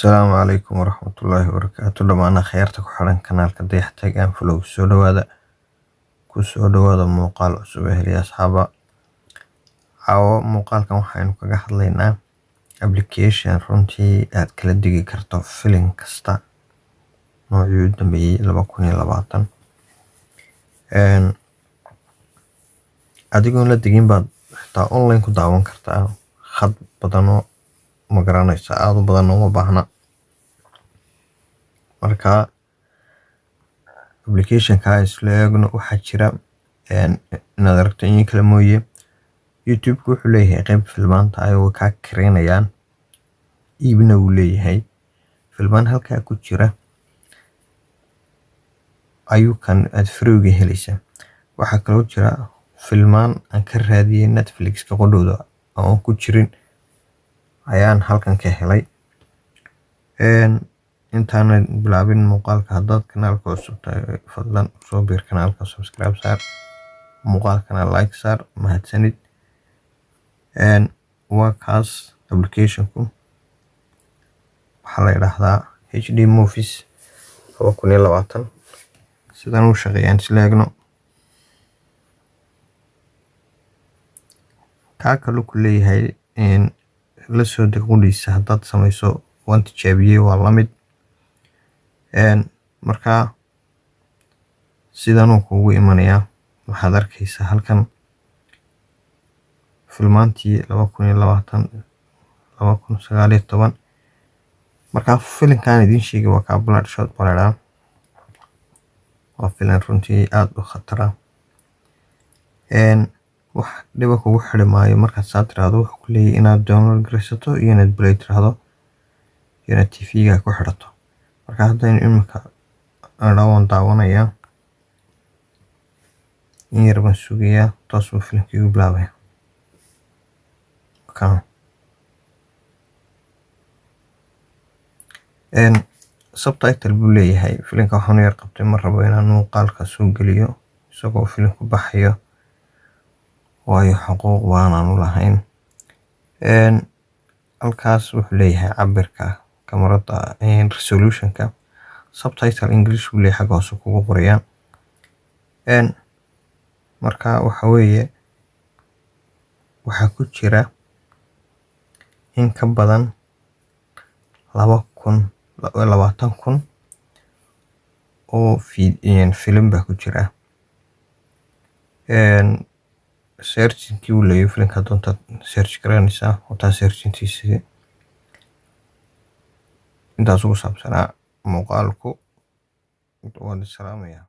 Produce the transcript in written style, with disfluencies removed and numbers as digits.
Asalaamu calaykum waraxmatullaahi wabarakaatu. Dhammaan akhyaarta ku xiran kanaalka Dayax Tech and Flow ku soo dhawaada muuqaal cusub ee asxaaba. Caawa muuqaalkan waxaynu kaga hadlaynaa application runtii aad kala digi karto filim kasta noocii u dambeeyay 2020 adigoon la digin baad xitaa online ku daawan kartaa. khad badanoo ma garanaysa aad u badan uma baahna. marka application-ka isla eegno waxaa jira inaad aragto in kala mooye YouTube wuxuu leeyahay qayb filmaanta ay ka kareynayaan iibna uu leeyahay filmaan halkaa ku jira ayuu kan aad free helaysa. waxaa kaloo jira filmaan aan ka raadiyay Netflix-ka qodhooda oo ku jirin ayaan halkan ka helay. intaan bilaabin muuqaalka haddaad kanaalka cusub tahay fadlan soo biir kanaalka, subscribe saar, muuqaalkana like saar, mahadsanid. waa kaas application-ku waxaa la yidhaahdaa HD Movies 2020 sidaan u shaqeeyaan isla eegno. kaa kaloo ku leeyahay la soo deg qudhiisa haddaad samayso waan tijaabiyey waa la mid. markaa sidanuu kuugu imanayaa waxaad arkaysaa halkan filmaantii 2020 markaa filimkan idiin sheegay waa kaa Bloodshot Balada. waa filim runtii aad u khatara. wax dhiba kugu xidhi maayo markaad saa tiraahdo wuxuu ku leeyahay inaad download garaysato iyo inaad play tiraahdo iyo inaad TV-ga ku xidhato. marka haddaynu iminka waan daawanayaa in yar baan sugayaa toos buu filimkii ugu bilaabaya. subtitle buu leeyahay filimka. waxaan yar qabtay ma rabo inaan muuqaalka soo geliyo isagoo filimku baxayo waayo xuquuq baanaan u lahayn. halkaas wuxuu leeyahay cabirka kamarada resolution-ka. subtitle English buu leeyahay xagga hoose kugu qoraya. marka waxa weeye waxaa ku jira in ka badan 20,000 oo filim baa ku jira. searching-kii uu leeyahay filimka doonta search garanaysaa wataa searching-tiisa. intaas ugu saabsanaa muuqaalku waan salaamayaa.